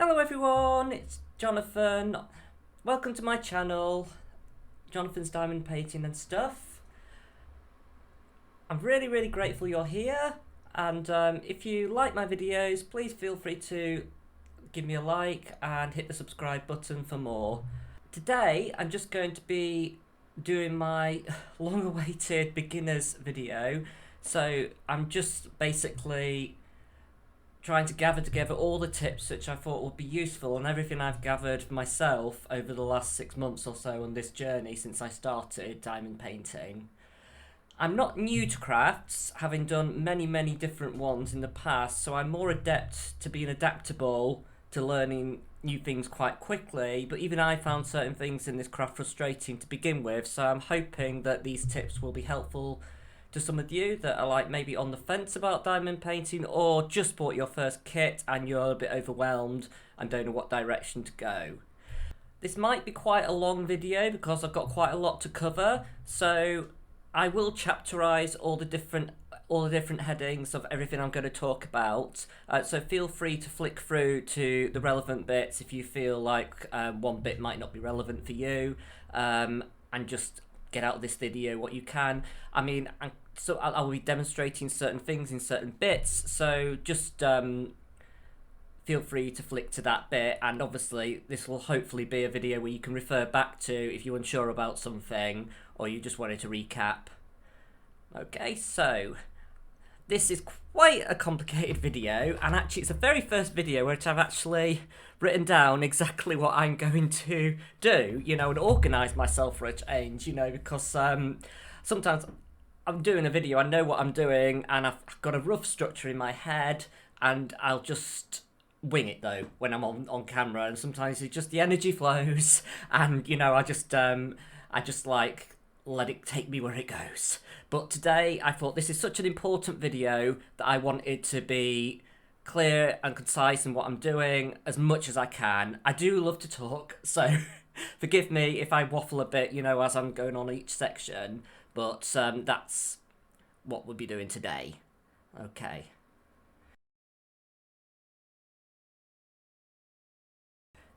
Hello everyone, it's Jonathan. Welcome to my channel, Jonathan's Diamond Painting and Stuff. I'm really grateful you're here, and if you like my videos, please feel free to give me a like and hit the subscribe button for more. Today I'm just going to be doing my long-awaited beginners video, so I'm just basically trying to gather together all the tips which I thought would be useful and everything I've gathered myself over the last 6 months or so on this journey since I started diamond painting. I'm not new to crafts, having done many different ones in the past, so I'm more adept to being adaptable to learning new things quite quickly, but even I found certain things in this craft frustrating to begin with, so I'm hoping that these tips will be helpful to some of you that are like maybe on the fence about diamond painting, or just bought your first kit and you're a bit overwhelmed and don't know what direction to go. This might be quite a long video because I've got quite a lot to cover, so I will chapterize all the different headings of everything I'm going to talk about, so feel free to flick through to the relevant bits if you feel like one bit might not be relevant for you, and just get out of this video what you can. I mean, so I'll be demonstrating certain things in certain bits, so just feel free to flick to that bit, and obviously this will hopefully be a video where you can refer back to if you're unsure about something or you just wanted to recap. Okay, so this is quite a complicated video, and actually it's the very first video where I've actually written down exactly what I'm going to do, you know, and organise myself for a change, you know, because sometimes I'm doing a video, I know what I'm doing, and I've got a rough structure in my head, and I'll just wing it though when I'm on camera, and sometimes it's just the energy flows, and you know, I just like let it take me where it goes. But today I thought this is such an important video that I want it to be clear and concise in what I'm doing as much as I can. I do love to talk, so forgive me if I waffle a bit, you know, as I'm going on each section, but that's what we'll be doing today. Okay.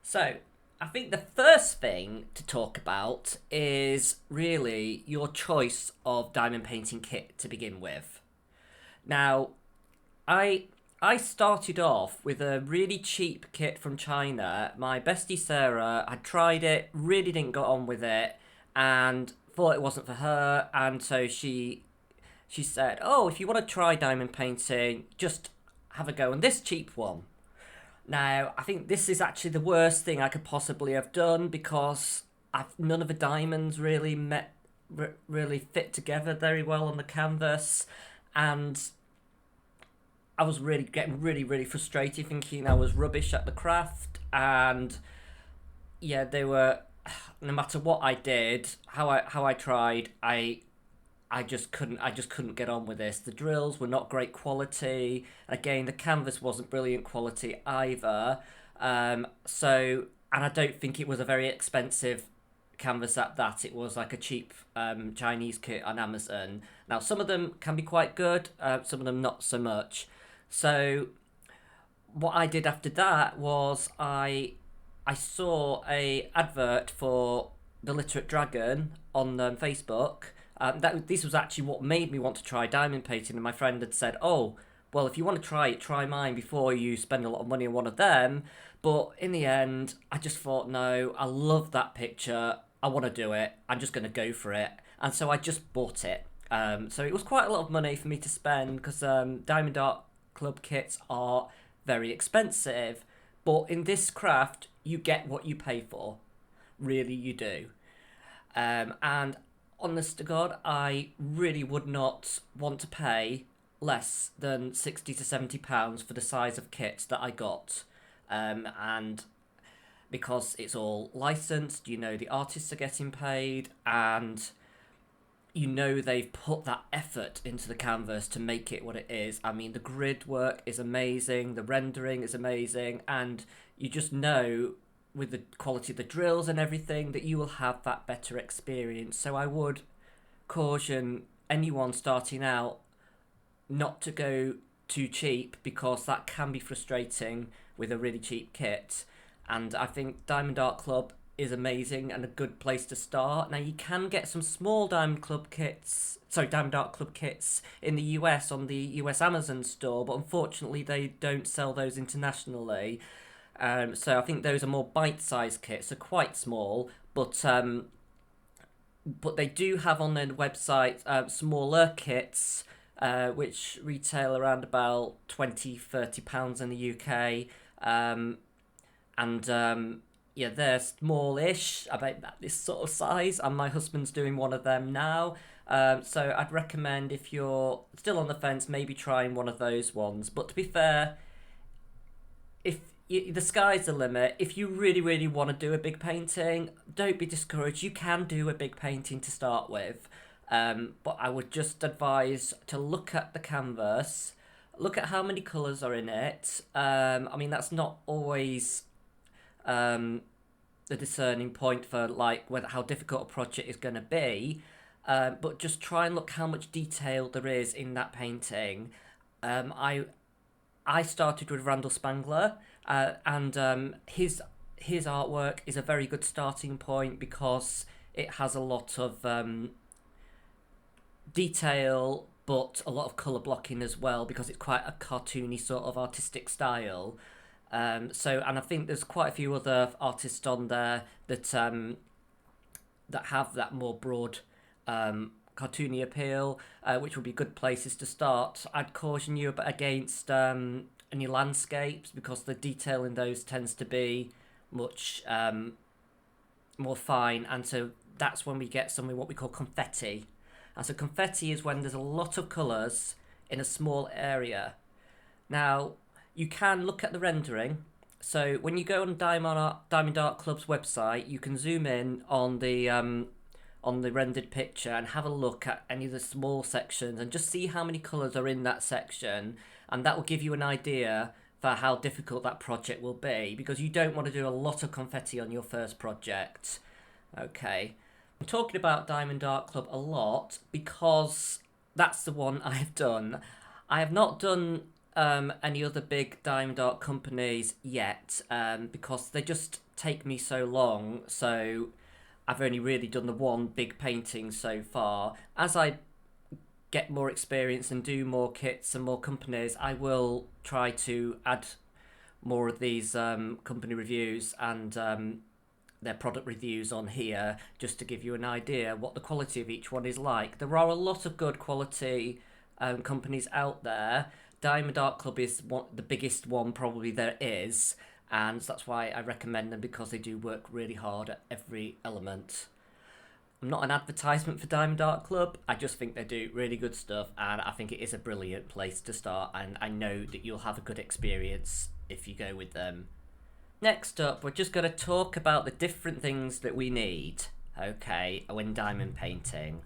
So, I think the first thing to talk about is really your choice of diamond painting kit to begin with. Now, I started off with a really cheap kit from China. My bestie Sarah had tried it, really didn't get on with it, and thought it wasn't for her, and so she said, "Oh, if you want to try diamond painting, just have a go on this cheap one." Now, I think this is actually the worst thing I could possibly have done because none of the diamonds really really fit together very well on the canvas, and I was really getting really frustrated, thinking I was rubbish at the craft, and yeah, they were. No matter what I did, how I tried, I just couldn't get on with this. The drills were not great quality. Again, the canvas wasn't brilliant quality either. So, and I don't think it was a very expensive canvas at that. It was like a cheap Chinese kit on Amazon. Now, some of them can be quite good, some of them not so much. So, what I did after that was I saw a advert for the Literate Dragon on Facebook. This was actually what made me want to try diamond painting, and my friend had said, "Oh, well, if you want to try it, try mine before you spend a lot of money on one of them." But in the end, I just thought, no, I love that picture. I want to do it. I'm just going to go for it, and so I just bought it. So it was quite a lot of money for me to spend because Diamond Art Club kits are very expensive. But in this craft, you get what you pay for. Really, you do. And honest to God, I really would not want to pay less than £60 to £70 for the size of kit that I got. And because it's all licensed, you know, the artists are getting paid, and you know they've put that effort into the canvas to make it what it is. I mean, the grid work is amazing, the rendering is amazing, and you just know with the quality of the drills and everything that you will have that better experience. So I would caution anyone starting out not to go too cheap, because that can be frustrating with a really cheap kit. And I think Diamond Art Club is amazing and a good place to start. Now you can get some small Diamond Art Club kits in the US on the US Amazon store, but unfortunately they don't sell those internationally. So I think those are more bite-sized kits, so quite small, but they do have on their website smaller kits, which retail around about £20-30 in the UK. Yeah, they're smallish, about this sort of size, and my husband's doing one of them now. So I'd recommend, if you're still on the fence, maybe trying one of those ones. But to be fair, if the sky's the limit, if you really, really want to do a big painting, don't be discouraged. You can do a big painting to start with. But I would just advise to look at the canvas, look at how many colours are in it. I mean, that's not always the discerning point for like how difficult a project is going to be, but just try and look how much detail there is in that painting. I started with Randall Spangler, and his artwork is a very good starting point because it has a lot of detail, but a lot of colour blocking as well, because it's quite a cartoony sort of artistic style. And I think there's quite a few other artists on there that have that more broad cartoony appeal, which would be good places to start. I'd caution you against any landscapes, because the detail in those tends to be much more fine, and so that's when we get something what we call confetti. And so confetti is when there's a lot of colours in a small area. Now, you can look at the rendering. So when you go on Diamond Art Club's website, you can zoom in on the rendered picture and have a look at any of the small sections and just see how many colours are in that section, and that will give you an idea for how difficult that project will be, because you don't want to do a lot of confetti on your first project. Okay, I'm talking about Diamond Art Club a lot because that's the one I've done. I have not done any other big diamond art companies yet, because they just take me so long. So I've only really done the one big painting so far. As I get more experience and do more kits and more companies, I will try to add more of these company reviews and their product reviews on here, just to give you an idea what the quality of each one is like. There are a lot of good quality companies out there. Diamond Art Club is the biggest one probably there is, and that's why I recommend them, because they do work really hard at every element. I'm not an advertisement for Diamond Art Club, I just think they do really good stuff, and I think it is a brilliant place to start, and I know that you'll have a good experience if you go with them. Next up, we're just going to talk about the different things that we need, okay, when diamond painting.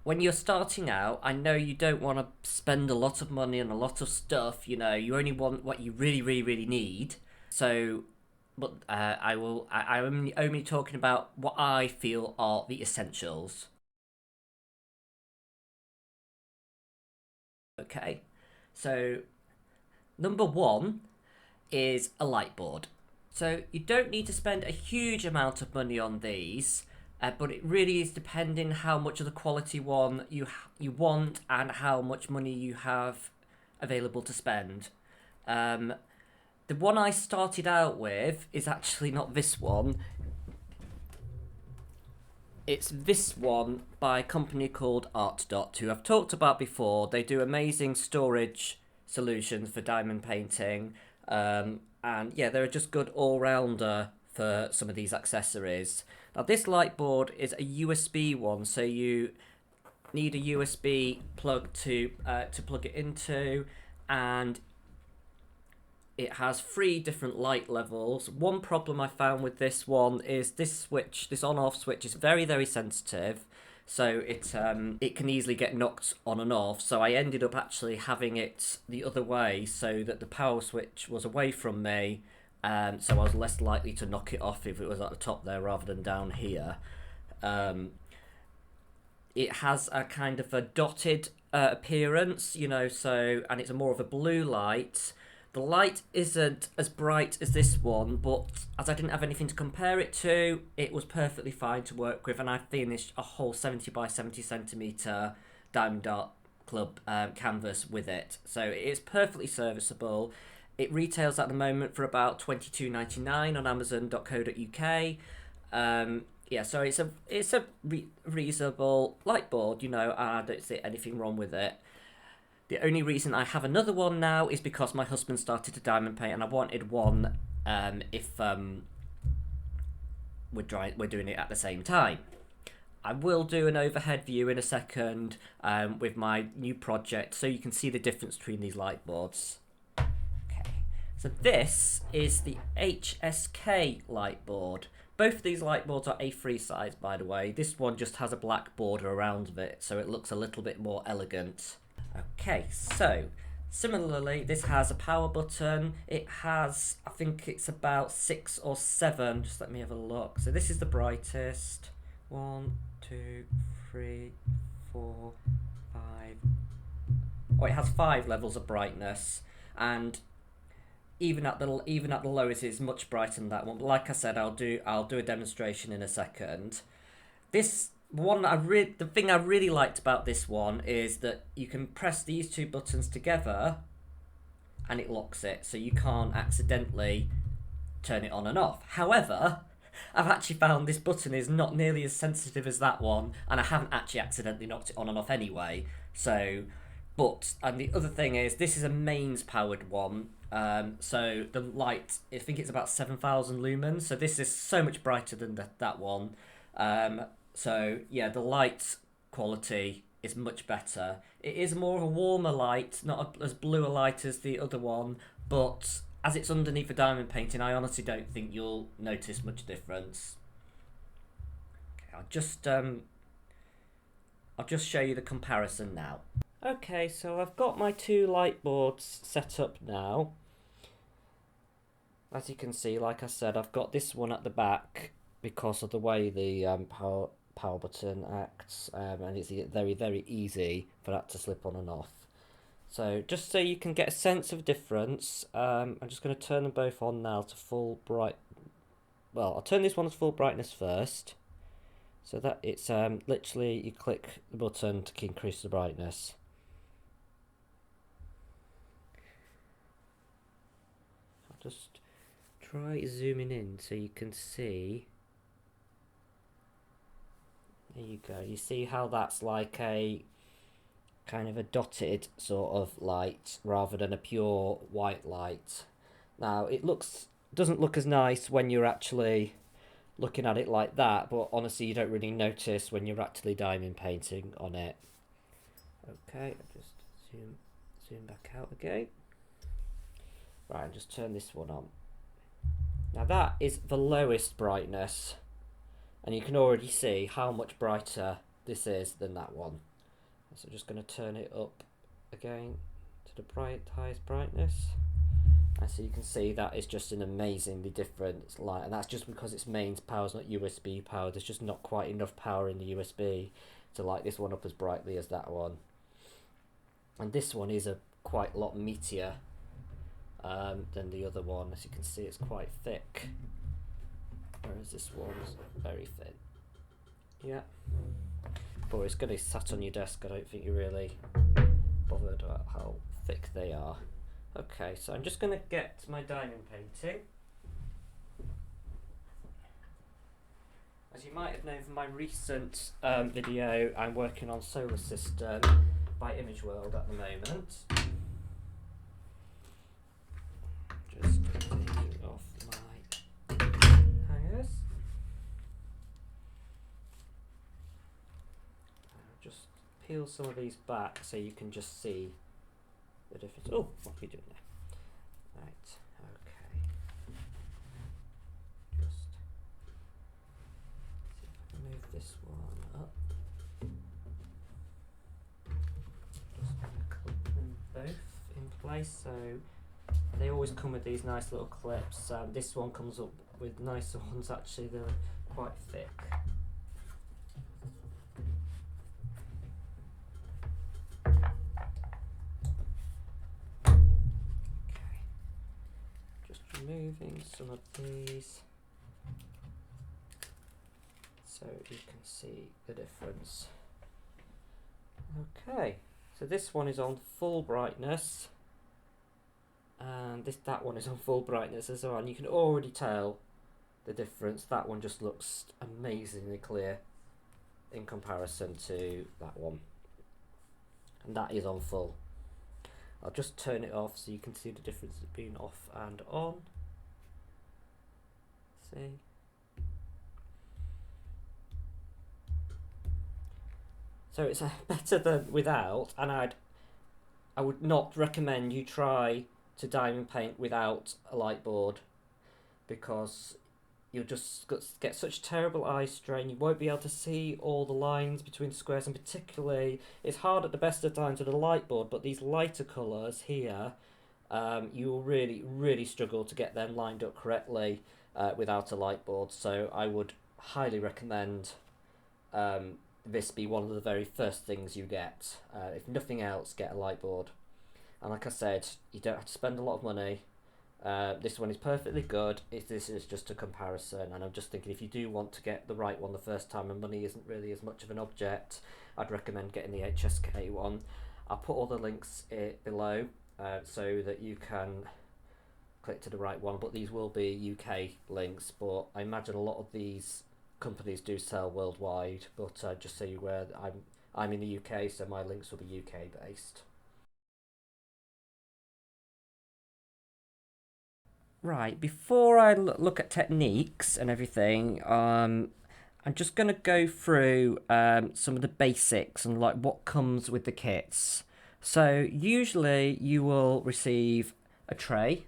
When you're starting out, I know you don't want to spend a lot of money on a lot of stuff, you only want what you really, really, really need. So, but I'm only talking about what I feel are the essentials. Okay, so number one is a light board. So you don't need to spend a huge amount of money on these. But it really is depending how much of the quality one you want and how much money you have available to spend. The one I started out with is actually not this one. It's this one by a company called Artdot, who I've talked about before. They do amazing storage solutions for diamond painting. And yeah, they're just good all-rounder for some of these accessories. Now this light board is a USB one, so you need a USB plug to plug it into, and it has 3 different light levels. One problem I found with this one is this switch, this on-off switch, is very, very sensitive, so it can easily get knocked on and off. So I ended up actually having it the other way, so that the power switch was away from me. So I was less likely to knock it off if it was at the top there rather than down here. It has a kind of a dotted appearance, so, and it's more of a blue light. The light isn't as bright as this one, but as I didn't have anything to compare it to, it was perfectly fine to work with, and I finished a whole 70 by 70 centimetre Diamond Dot Club canvas with it. So it is perfectly serviceable. It retails at the moment for about $22.99 on Amazon.co.uk. Yeah, so it's a reasonable light board, you know, and I don't see anything wrong with it. The only reason I have another one now is because my husband started to diamond paint, and I wanted one if we're doing it at the same time. I will do an overhead view in a second with my new project, so you can see the difference between these light boards. Okay, so this is the HSK light board. Both of these light boards are A3 size, by the way. This one just has a black border around it, so it looks a little bit more elegant. Okay, so similarly, this has a power button. It has, I think it's about 6 or 7. Just let me have a look. So this is the brightest. 1, 2, 3, 4, 5. Oh, it has 5 levels of brightness, and even at the lowest, it's much brighter than that one. But like I said, I'll do a demonstration in a second. This one, the thing I really liked about this one is that you can press these 2 buttons together and it locks it, so you can't accidentally turn it on and off. However, I've actually found this button is not nearly as sensitive as that one, and I haven't actually accidentally knocked it on and off anyway. So, and the other thing is, this is a mains powered one. So the light, I think it's about 7,000 lumens. So this is so much brighter than that one. So yeah, the light quality is much better. It is more of a warmer light, not as blue a light as the other one, but as it's underneath the diamond painting, I honestly don't think you'll notice much difference. Okay, I'll just show you the comparison now. Okay, so I've got my 2 light boards set up now. As you can see, like I said, I've got this one at the back because of the way the power button acts, and it's very, very easy for that to slip on and off. So just so you can get a sense of difference, I'm just going to turn them both on now to full bright. Well, I'll turn this one to full brightness first, so that it's literally you click the button to increase the brightness. I'll just try zooming in so you can see. There you go. You see how that's like a kind of a dotted sort of light rather than a pure white light. Now it doesn't look as nice when you're actually looking at it like that, but honestly you don't really notice when you're actually diamond painting on it. Okay, I'll just zoom back out again. Right, and just turn this one on. Now that is the lowest brightness, and you can already see how much brighter this is than that one. So I'm just going to turn it up again to the highest brightness, and so you can see that is just an amazingly different light, and that's just because it's mains power, it's not USB power. There's just not quite enough power in the USB to light this one up as brightly as that one. And this one is quite a lot meatier than the other one. As you can see, it's quite thick, whereas this one's very thin. Yeah. But it's going to be sat on your desk. I don't think you're really bothered about how thick they are. Okay, so I'm just going to get my diamond painting. As you might have known from my recent video, I'm working on Solar System by Image World at the moment. Just taking off my hangers. Just peel some of these back so you can just see the difference. Oh, what are we doing there? Right, okay. Just see if I can move this one up. Just going to clip them both in place. So they always come with these nice little clips. This one comes up with nicer ones actually, they're quite thick. removing some of these so you can see the difference. Okay, so this one is on full brightness, and that one is on full brightness as well, and you can already tell the difference. That one just looks amazingly clear in comparison to that one, and that is on full. I'll just turn it off so you can see the difference between off and on. See? So it's better than without, and I would not recommend you try to diamond paint without a light board, because you'll just get such terrible eye strain. You won't be able to see all the lines between the squares, and particularly it's hard at the best of times with a light board, but these lighter colours here, you will really struggle to get them lined up correctly without a light board. So I would highly recommend this be one of the very first things you get. If nothing else, get a light board. And like I said, you don't have to spend a lot of money. This one is perfectly good. This is just a comparison, and I'm just thinking if you do want to get the right one the first time and money isn't really as much of an object, I'd recommend getting the HSK one. I'll put all the links below so that you can click to the right one, but these will be UK links, but I imagine a lot of these companies do sell worldwide, but just so you're aware, I'm in the UK, so my links will be UK based. Right, before I look at techniques and everything, I'm just going to go through some of the basics and like what comes with the kits. So usually you will receive a tray,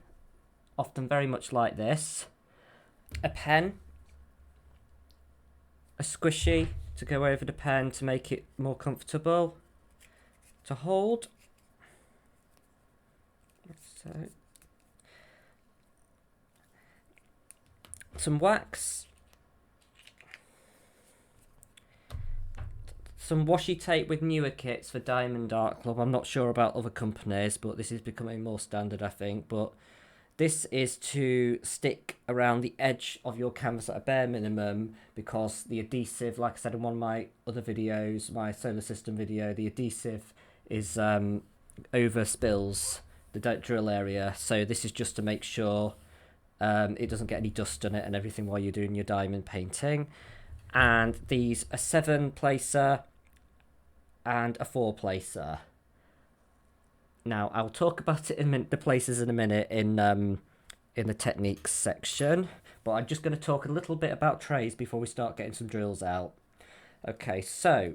often very much like this, a pen, a squishy to go over the pen to make it more comfortable to hold. So some wax, some washi tape with newer kits for Diamond Art Club. I'm not sure about other companies, but this is becoming more standard, I think. But this is to stick around the edge of your canvas at a bare minimum, because the adhesive, like I said in one of my other videos, my solar system video, the adhesive is over spills the drill area. So this is just to make sure it doesn't get any dust on it and everything while you're doing your diamond painting. And these a 7-placer and a 4-placer. Now I'll talk about it in the places in a minute in the techniques section, but I'm just going to talk a little bit about trays before we start getting some drills out. Okay, so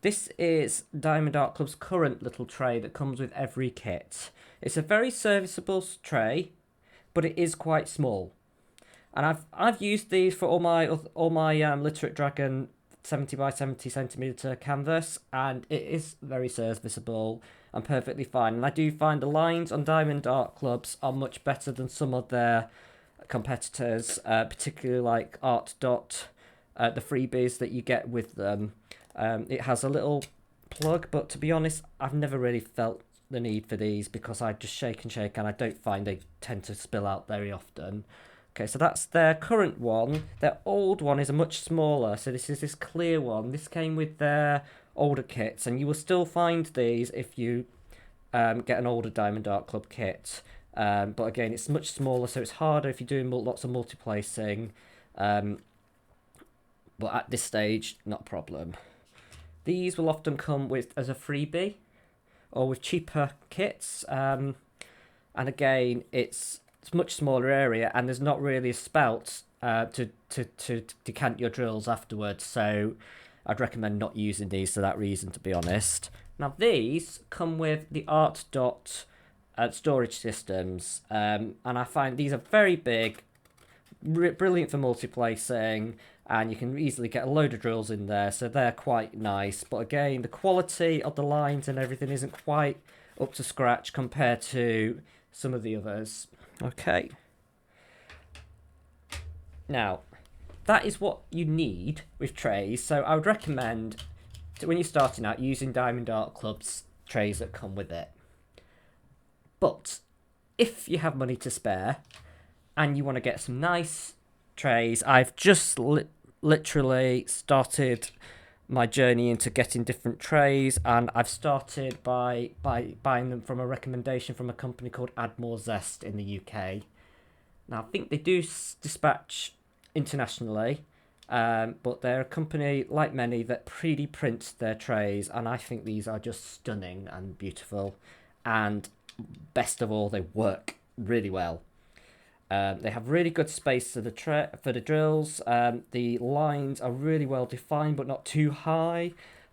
this is Diamond Art Club's current little tray that comes with every kit. It's a very serviceable tray, but it is quite small, and I've used these for all my Literate Dragon 70 by 70 centimeter canvas, and it is very serviceable and perfectly fine. And I do find the lines on Diamond Art Clubs are much better than some of their competitors, particularly like Artdot, the freebies that you get with them. It has a little plug, but to be honest, I've never really felt the need for these, because I just shake and I don't find they tend to spill out very often. Okay, so that's their current one. Their old one is a much smaller, so this is this clear one. This came with their older kits, and you will still find these if you get an older Diamond Art Club kit. But again, it's much smaller, so it's harder if you're doing lots of multi-placing. But at this stage, not a problem. These will often come with as a freebie, or with cheaper kits, and again it's much smaller area, and there's not really a spout to decant your drills afterwards, so I'd recommend not using these for that reason, to be honest. Now these come with the Artdot storage systems, and I find these are very big, brilliant for multi-placing, and you can easily get a load of drills in there, so they're quite nice. But again, the quality of the lines and everything isn't quite up to scratch compared to some of the others. Okay. Now, that is what you need with trays, so I would recommend, when you're starting out, using Diamond Art Club's trays that come with it. But if you have money to spare, and you want to get some nice trays, I've just literally started my journey into getting different trays, and I've started by buying them from a recommendation from a company called Add More Zest in the UK. Now, I think they do dispatch internationally, but they're a company, like many, that 3D print their trays, and I think these are just stunning and beautiful, and best of all, they work really well. They have really good space for the drills. The lines are really well defined, but not too high,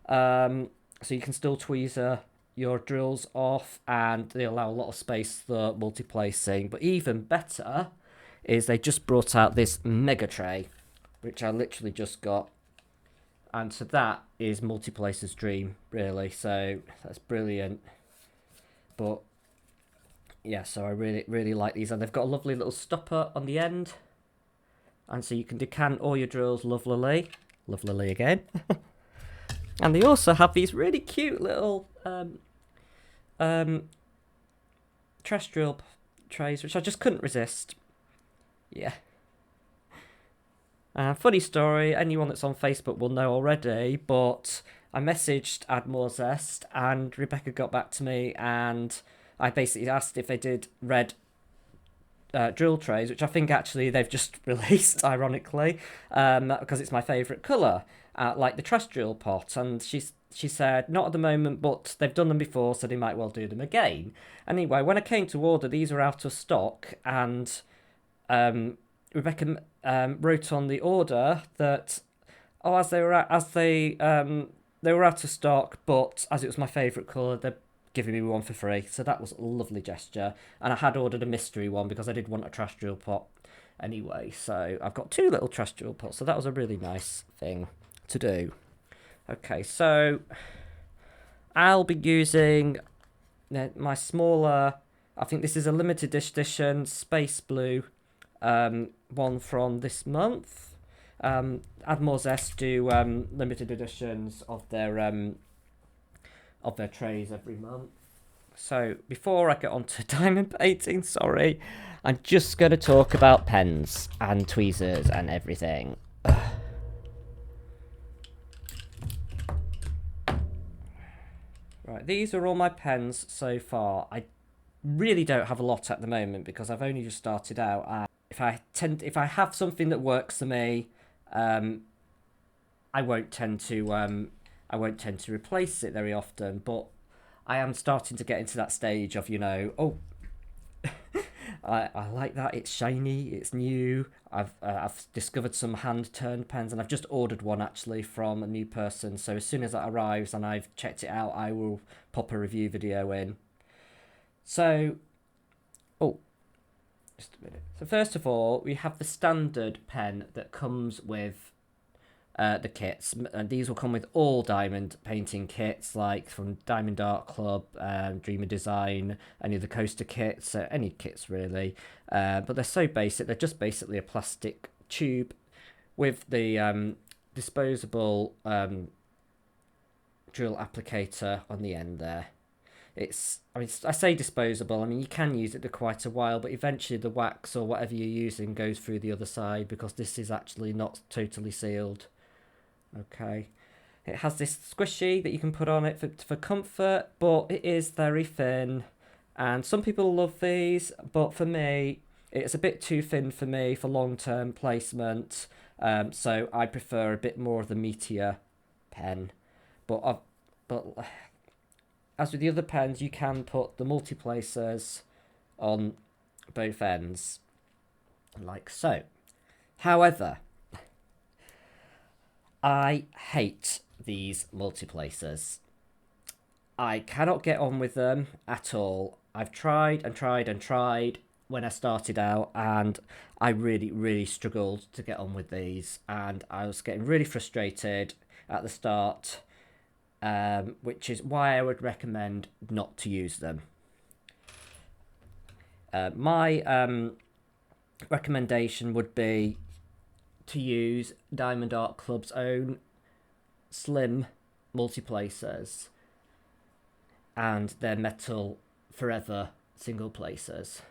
so you can still tweezer your drills off, and they allow a lot of space for multi-placing. But even better is they just brought out this mega tray, which I literally just got, and so that is multi-placer's dream, really. So that's brilliant. But yeah, so I really like these, and they've got a lovely little stopper on the end, and so you can decant all your drills lovelily again. And they also have these really cute little trash drill trays, which I just couldn't resist. Yeah. Funny story, anyone that's on Facebook will know already, but I messaged Add More Zest, and Rebecca got back to me, and I basically asked if they did red drill trays, which I think actually they've just released, ironically, because it's my favourite colour, like the trash drill pot. And she said, not at the moment, but they've done them before, so they might well do them again. Anyway, when I came to order, these were out of stock, and Rebecca wrote on the order that, they were out of stock, but as it was my favourite colour, they're giving me one for free. So that was a lovely gesture. And I had ordered a mystery one because I did want a trash drill pot anyway. So I've got 2 little trash drill pots. So that was a really nice thing to do. Okay, so I'll be using my smaller, I think this is a limited edition Space Blue one from this month. Add More Zest do limited editions of their trays every month. So before I get on to diamond painting, I'm just going to talk about pens and tweezers and everything. Right, these are all my pens so far. I really don't have a lot at the moment because I've only just started out. If I have something that works for me, I won't tend to replace it very often. But I am starting to get into that stage of, I like that, it's shiny, it's new. I've discovered some hand turned pens, and I've just ordered one actually from a new person. So as soon as that arrives and I've checked it out, I will pop a review video in. So, just a minute. So first of all, we have the standard pen that comes with the kits, and these will come with all diamond painting kits, like from Diamond Art Club, Dreamer Design, any of the coaster kits, any kits really. But they're so basic. They're just basically a plastic tube with the disposable drill applicator on the end there. I say disposable, I mean, you can use it for quite a while, but eventually the wax or whatever you're using goes through the other side because this is actually not totally sealed. Okay. It has this squishy that you can put on it for comfort, but it is very thin. And some people love these, but for me, it's a bit too thin for me for long-term placement. So I prefer a bit more of the meatier pen. But as with the other pens, you can put the multi-placers on both ends, like so. However, I hate these multi-placers. I cannot get on with them at all. I've tried and tried and tried when I started out, and I really struggled to get on with these, and I was getting really frustrated at the start. Which is why I would recommend not to use them. My recommendation would be to use Diamond Art Club's own slim multi-placers and their metal forever single placers.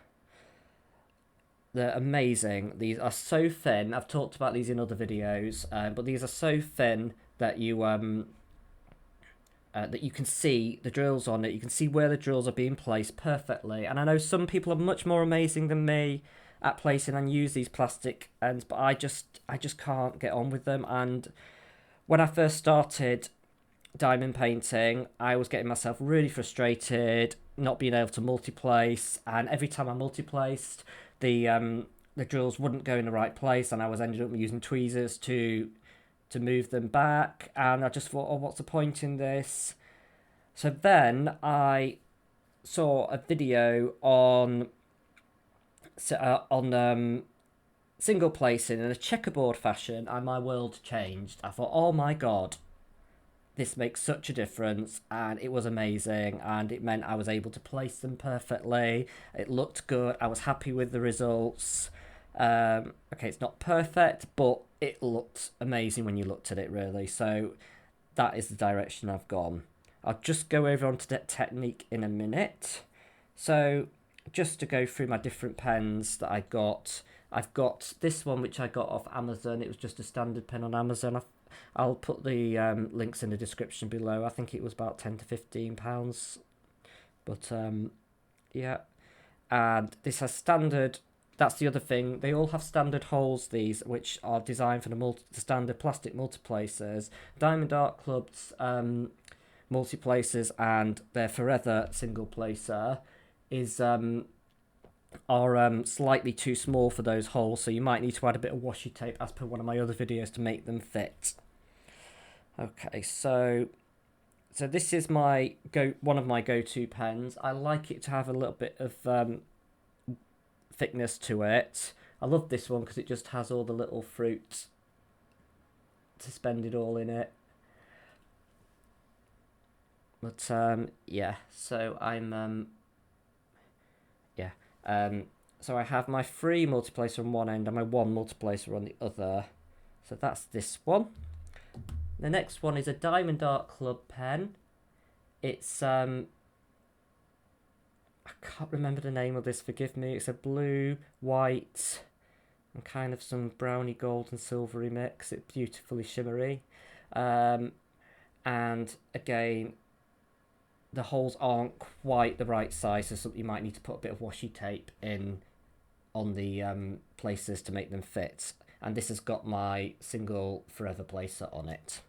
they're amazing. These are so thin. I've talked about these in other videos, but these are so thin that you can see the drills on it. You can see where the drills are being placed perfectly. And I know some people are much more amazing than me at placing and use these plastic ends, but I just can't get on with them. And when I first started diamond painting, I was getting myself really frustrated, not being able to multi-place, and every time I multi-placed, the drills wouldn't go in the right place, and I was ended up using tweezers to move them back, and I just thought, oh, what's the point in this? So then I saw a video on single placing in a checkerboard fashion, and my world changed. I thought, oh my god, this makes such a difference, and it was amazing, and it meant I was able to place them perfectly. It looked good. I was happy with the results. Okay, it's not perfect, but it looked amazing when you looked at it, really. So that is the direction I've gone. I'll just go over onto that technique in a minute. So just to go through my different pens that I got, I've got this one which I got off Amazon. It was just a standard pen on Amazon. I'll put the links in the description below. I think it was about £10 to £15, but yeah. And this has standard. That's the other thing. They all have standard holes, these, which are designed for the standard plastic multiplacers. Diamond Art Club's multiplacers and their Forever single placer is are slightly too small for those holes, so you might need to add a bit of washi tape as per one of my other videos to make them fit. Okay, so this is one of my go-to pens. I like it to have a little bit of thickness to it. I love this one because it just has all the little fruit suspended all in it. But yeah, so I'm so I have my 3 multiplacer on one end and my 1 multiplacer on the other. So that's this one. The next one is a Diamond Art Club pen. It's I can't remember the name of this, forgive me. It's a blue, white, and kind of some browny gold and silvery mix. It's beautifully shimmery. And again, the holes aren't quite the right size, so you might need to put a bit of washi tape in on the places to make them fit. And this has got my single Forever placer on it.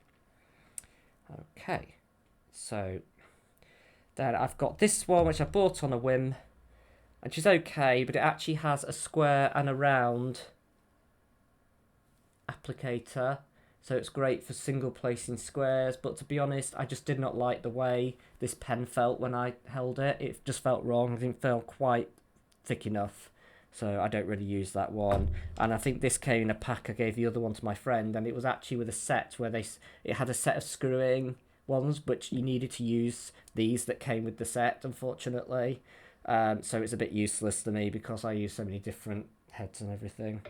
Okay, so then I've got this one which I bought on a whim, which is okay, but it actually has a square and a round applicator, so it's great for single placing squares. But to be honest, I just did not like the way this pen felt when I held it. It just felt wrong. It didn't feel quite thick enough, so I don't really use that one. And I think this came in a pack. I gave the other one to my friend, and it was actually with a set where it had a set of screwing ones, but you needed to use these that came with the set, unfortunately. So it's a bit useless to me because I use so many different heads and everything.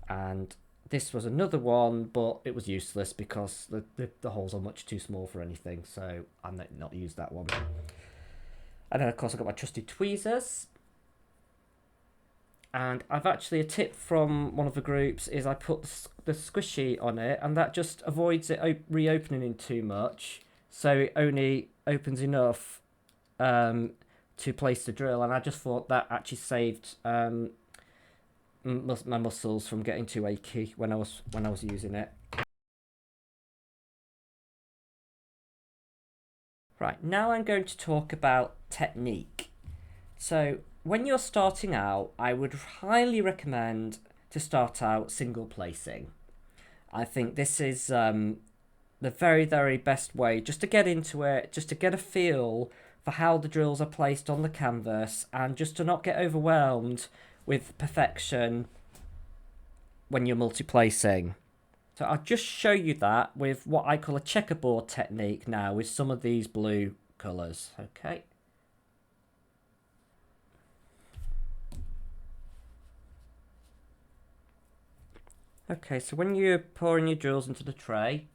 And this was another one, but it was useless because the holes are much too small for anything, so I'm not use that one. And then of course I've got my trusty tweezers. And I've actually, a tip from one of the groups is I put the squishy on it, and that just avoids it reopening in too much, so it only opens enough to place the drill. And I just thought that actually saved my muscles from getting too achy when I was using it. Right, now I'm going to talk about technique. So when you're starting out, I would highly recommend to start out single placing. I think this is the very, very best way just to get into it, just to get a feel for how the drills are placed on the canvas, and just to not get overwhelmed with perfection when you're multi-placing. So I'll just show you that with what I call a checkerboard technique now with some of these blue colours. Okay. Okay, so when you're pouring your drills into the tray,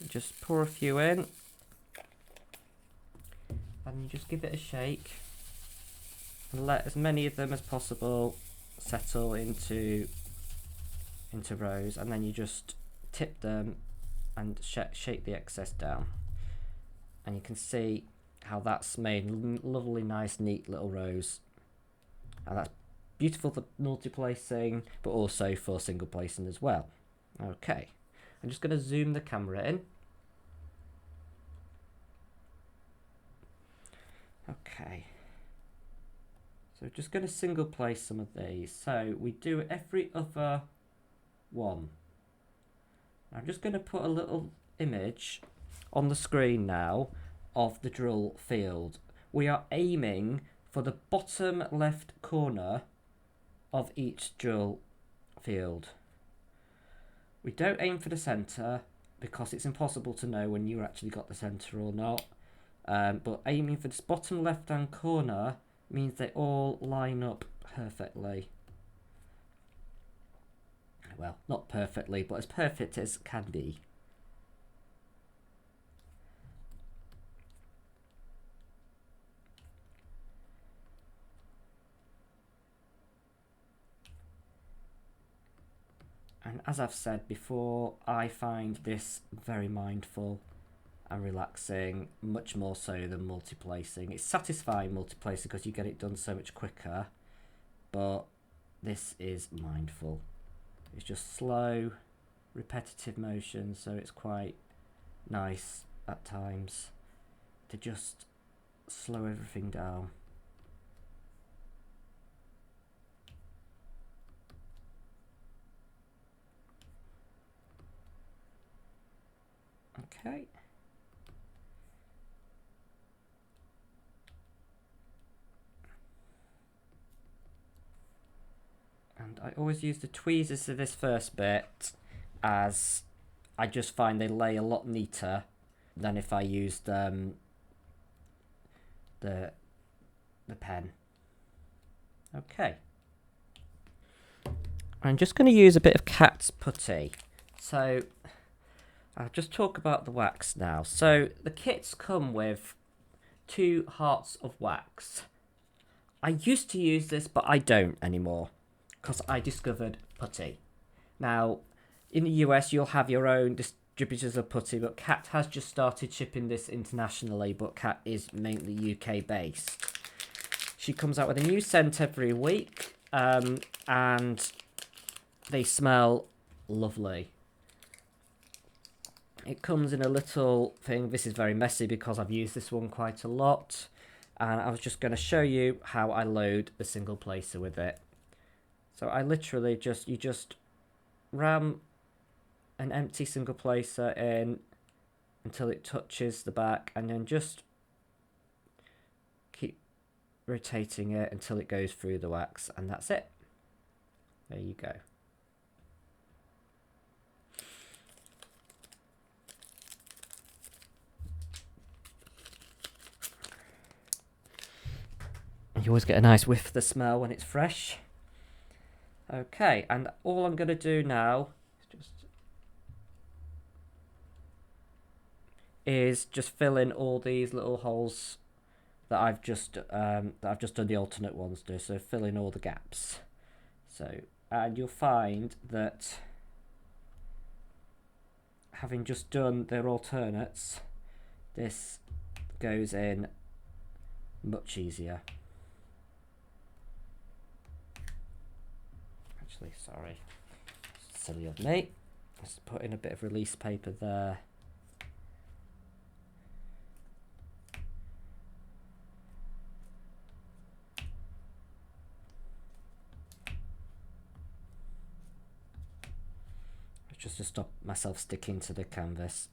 you just pour a few in, and you just give it a shake, and let as many of them as possible settle into rows, and then you just tip them and shake the excess down, and you can see how that's made lovely, nice, neat little rows, and that's beautiful for multi-placing, but also for single placing as well. Okay, I'm just going to zoom the camera in. Okay, so we're just going to single place some of these. So we do every other one. I'm just going to put a little image on the screen now of the drill field. We are aiming for the bottom left corner of each drill field. We don't aim for the center because it's impossible to know when you actually got the center or not. But aiming for this bottom left hand corner means they all line up perfectly. Well, not perfectly, but as perfect as can be. And as I've said before, I find this very mindful and relaxing, much more so than multi-placing. It's satisfying multi-placing because you get it done so much quicker, but this is mindful. It's just slow, repetitive motion, so it's quite nice at times to just slow everything down. Okay. And I always use the tweezers for this first bit, as I just find they lay a lot neater than if I used the pen. Okay. I'm just going to use a bit of cat's putty. So I'll just talk about the wax now. So the kits come with 2 hearts of wax. I used to use this, but I don't anymore because I discovered putty. Now, in the US, you'll have your own distributors of putty, but Cat has just started shipping this internationally, but Cat is mainly UK based. She comes out with a new scent every week, and they smell lovely. It comes in a little thing. This is very messy because I've used this one quite a lot, and I was just going to show you how I load the single placer with it. So I literally you just ram an empty single placer in until it touches the back, and then just keep rotating it until it goes through the wax, and that's it. There you go. You always get a nice whiff of the smell when it's fresh. Okay, and all I'm going to do now is just fill in all these little holes that I've just done the alternate ones to. So fill in all the gaps. So, and you'll find that having just done their alternates, this goes in much easier. Actually, sorry, silly of me. Let's put in a bit of release paper there. Just to stop myself sticking to the canvas.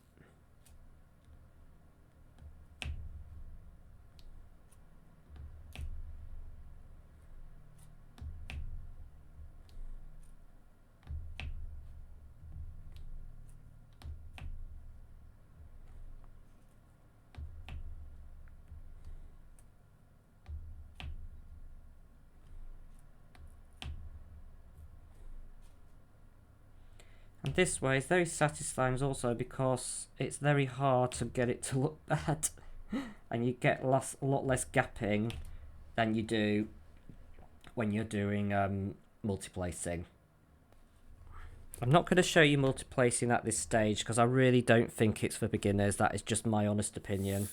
And this way is very satisfying also because it's very hard to get it to look bad, and you get a lot less gapping than you do when you're doing multiplacing. I'm not going to show you multiplacing at this stage because I really don't think it's for beginners. That is just my honest opinion.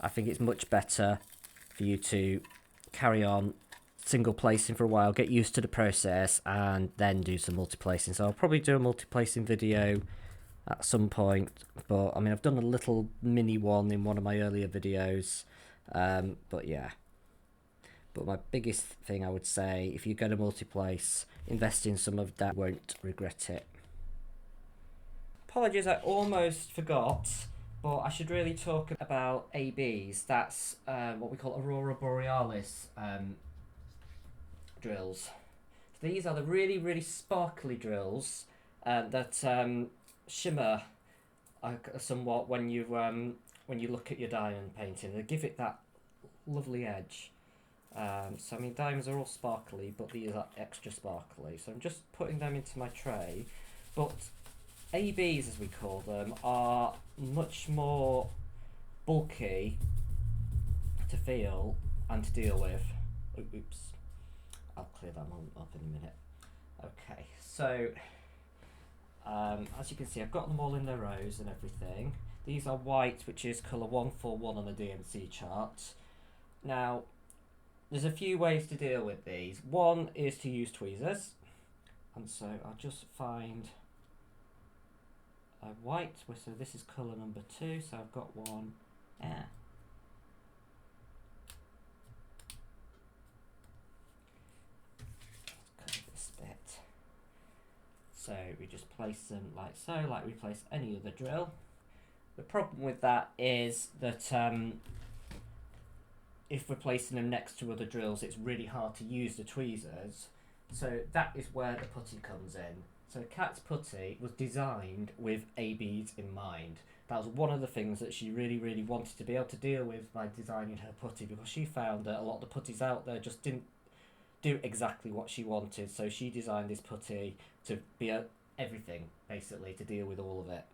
I think it's much better for you to carry on single placing for a while, get used to the process, and then do some multiplacing. So I'll probably do a multiplacing video at some point, but I mean, I've done a little mini one in one of my earlier videos, but yeah. But my biggest thing I would say, if you're going to multiplace, invest in some of that, won't regret it. Apologies, I almost forgot, but I should really talk about ABs. That's what we call Aurora Borealis drills. So these are the really, really sparkly drills that shimmer somewhat when you look at your diamond painting. They give it that lovely edge. So I mean, diamonds are all sparkly, but these are extra sparkly. So I'm just putting them into my tray. But ABs, as we call them, are much more bulky to feel and to deal with. Oops, I'll clear that one up in a minute. Okay, so as you can see, I've got them all in their rows and everything. These are white, which is colour 141 on the DMC chart. Now, there's a few ways to deal with these. One is to use tweezers, and so I'll just find a white, so this is colour number 2, so I've got one. Cut this bit. So we just place them like so, like we place any other drill. The problem with that is that if we're placing them next to other drills, it's really hard to use the tweezers. So that is where the putty comes in. So Kat's putty was designed with ABs in mind. That was one of the things that she really, really wanted to be able to deal with by designing her putty, because she found that a lot of the putties out there just didn't do exactly what she wanted. So she designed this putty to be everything, basically, to deal with all of it.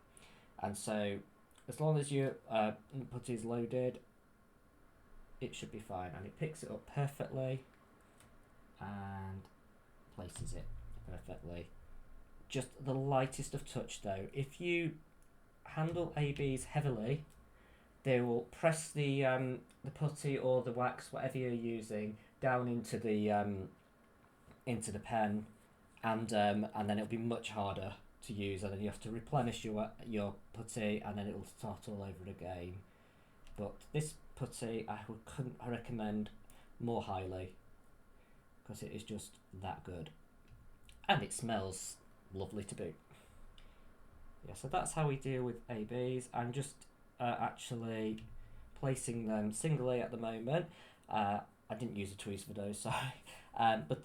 And so as long as your putty is loaded, it should be fine, and it picks it up perfectly and places it perfectly. Just the lightest of touch though. If you handle ABs heavily, they will press the putty or the wax, whatever you're using, down into the pen, and then it'll be much harder to use, and then you have to replenish your putty, and then it will start all over again. But this putty I recommend more highly, because it is just that good, and it smells lovely to boot. Yeah, so that's how we deal with ABs. I'm just actually placing them singly at the moment. I didn't use a tweeze for those, sorry. But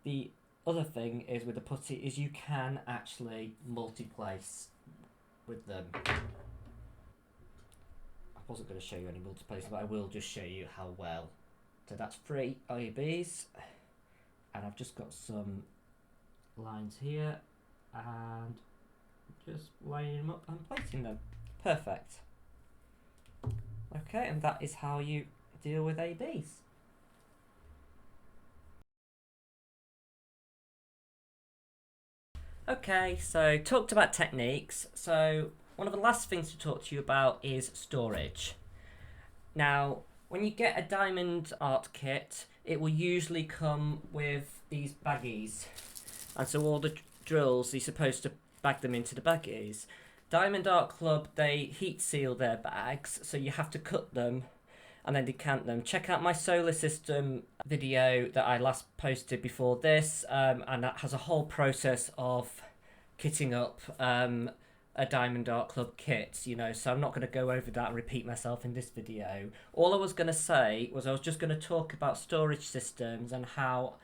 the other thing is with the putty is you can actually multi-place with them. I wasn't going to show you any multiplacing, but I will just show you how well. So that's 3 ABs, and I've just got some lines here, and just lining them up and placing them. Perfect. Okay, and that is how you deal with ABs. Okay, so talked about techniques. So one of the last things to talk to you about is storage. Now, when you get a diamond art kit, it will usually come with these baggies. And so all the drills, you're supposed to bag them into the baggies. Diamond Art Club, they heat seal their bags, so you have to cut them and then decant them. Check out my solar system video that I last posted before this, and that has a whole process of kitting up a Diamond Art Club kit, you know, so I'm not going to go over that and repeat myself in this video. All I was going to say was I was just going to talk about storage systems and how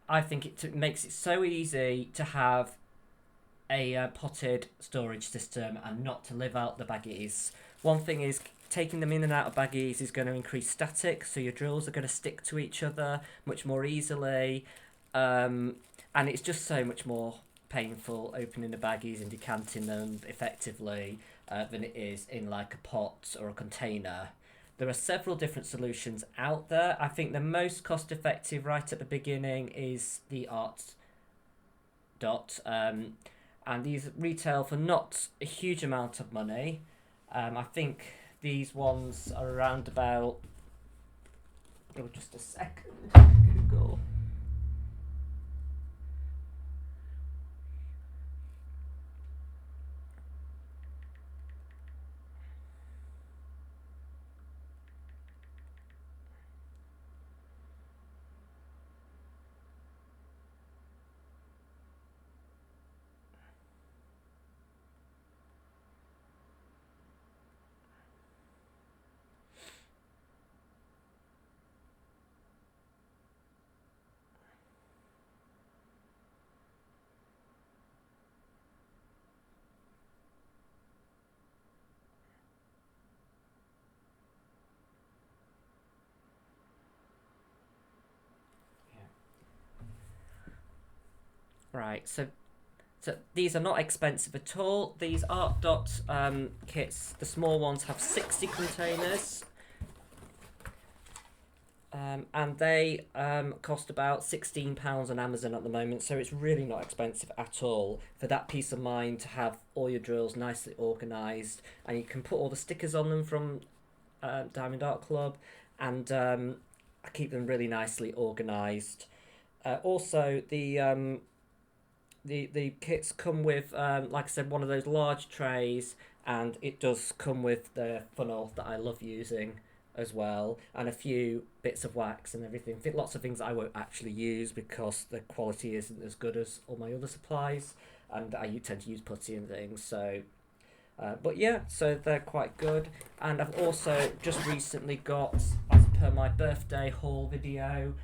I think it makes it so easy to have a potted storage system and not to live out the baggies. One thing is taking them in and out of baggies is going to increase static, so your drills are going to stick to each other much more easily, and it's just so much more painful opening the baggies and decanting them effectively than it is in like a pot or a container. There are several different solutions out there. I think the most cost effective right at the beginning is the Artdot, and these retail for not a huge amount of money. I think these ones are around about, oh, just a second, Google. Right, so these are not expensive at all. These Artdot kits, the small ones, have 60 containers. And they cost about £16 on Amazon at the moment, so it's really not expensive at all for that peace of mind to have all your drills nicely organised, and you can put all the stickers on them from Diamond Art Club, and keep them really nicely organised. Also, the kits come with, like I said, one of those large trays, and it does come with the funnel that I love using as well, and a few bits of wax and everything. I think lots of things I won't actually use because the quality isn't as good as all my other supplies, and I tend to use putty and things. So, but yeah, so they're quite good. And I've also just recently got, as per my birthday haul video,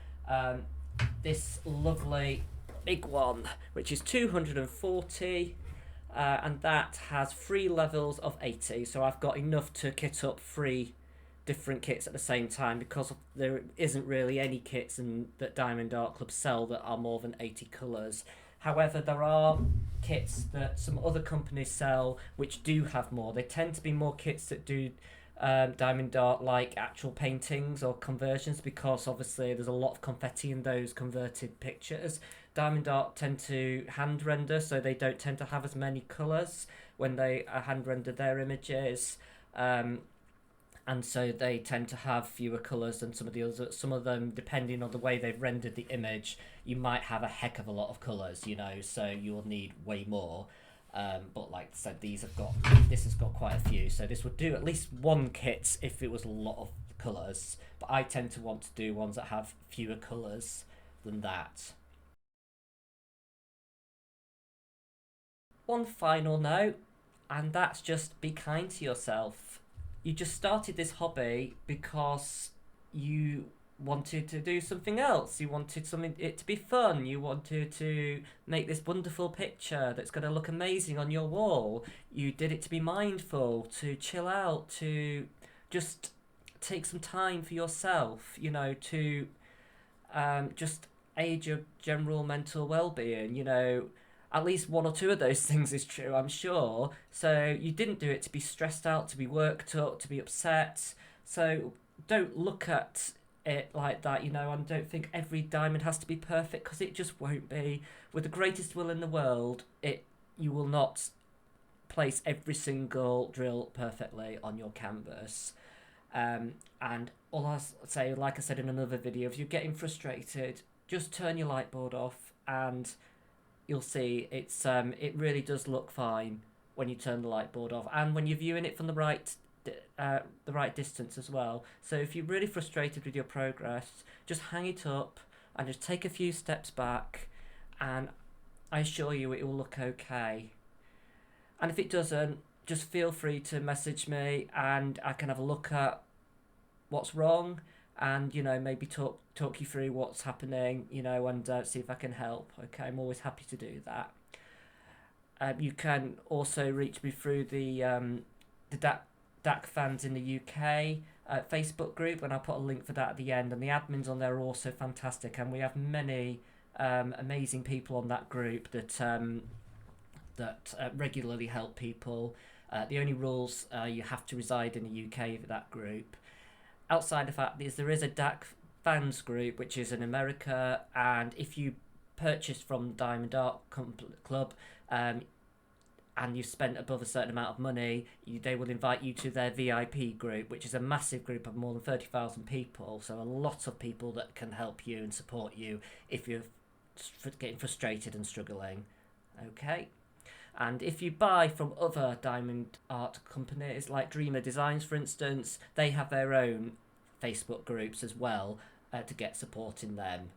this lovely big one, which is 240. And that has 3 levels of 80, so I've got enough to kit up 3 different kits at the same time, because there isn't really any kits that Diamond Art Club sell that are more than 80 colours. However, there are kits that some other companies sell which do have more. They tend to be more kits that do Diamond Art like actual paintings or conversions, because obviously there's a lot of confetti in those converted pictures. Diamond Art tend to hand render, so they don't tend to have as many colours when they hand render their images. And so they tend to have fewer colours than some of the others. Some of them, depending on the way they've rendered the image, you might have a heck of a lot of colours, so you'll need way more. But like I said, this has got quite a few, so this would do at least one kit if it was a lot of colours. But I tend to want to do ones that have fewer colours than that. One final note, and that's just be kind to yourself. You just started this hobby because you wanted to do something else. You wanted it to be fun. You wanted to make this wonderful picture that's going to look amazing on your wall. You did it to be mindful, to chill out, to just take some time for yourself, to just aid your general mental well-being. At least one or two of those things is true, I'm sure. So you didn't do it to be stressed out, to be worked up, to be upset. So don't look at it like that, and don't think every diamond has to be perfect, because it just won't be. With the greatest will in the world, you will not place every single drill perfectly on your canvas. And all I'll say, like I said in another video, if you're getting frustrated, just turn your light board off, and you'll see it really does look fine when you turn the light board off, and when you're viewing it from the right distance as well. So if you're really frustrated with your progress, just hang it up and just take a few steps back, and I assure you it will look okay. And if it doesn't, just feel free to message me, and I can have a look at what's wrong, and maybe talk you through what's happening, and see if I can help. Okay, I'm always happy to do that. You can also reach me through the DAC fans in the UK Facebook group, and I'll put a link for that at the end. And the admins on there are also fantastic, and we have many amazing people on that group that regularly help people. The only rules, you have to reside in the UK for that group. outside the fact is there is a DAC fans group which is in America, and if you purchase from Diamond Art Club and you've spent above a certain amount of money, they will invite you to their VIP group, which is a massive group of more than 30,000 people. So a lot of people that can help you and support you if you're getting frustrated and struggling. Okay. And if you buy from other diamond art companies, like Dreamer Designs, for instance, they have their own Facebook groups as well to get support in them.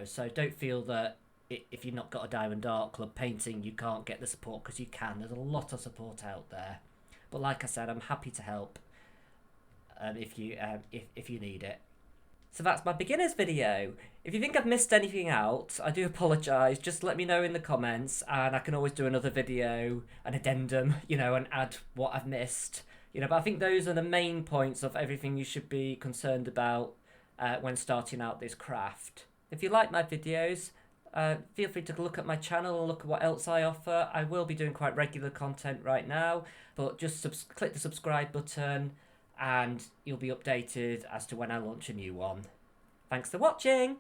So don't feel that if you've not got a Diamond Art Club painting, you can't get the support, because you can. There's a lot of support out there. But like I said, I'm happy to help if you need it. So that's my beginner's video. If you think I've missed anything out, I do apologise. Just let me know in the comments, and I can always do another video, an addendum, and add what I've missed. But I think those are the main points of everything you should be concerned about when starting out this craft. If you like my videos, feel free to look at my channel and look at what else I offer. I will be doing quite regular content right now, but just click the subscribe button and you'll be updated as to when I launch a new one. Thanks for watching!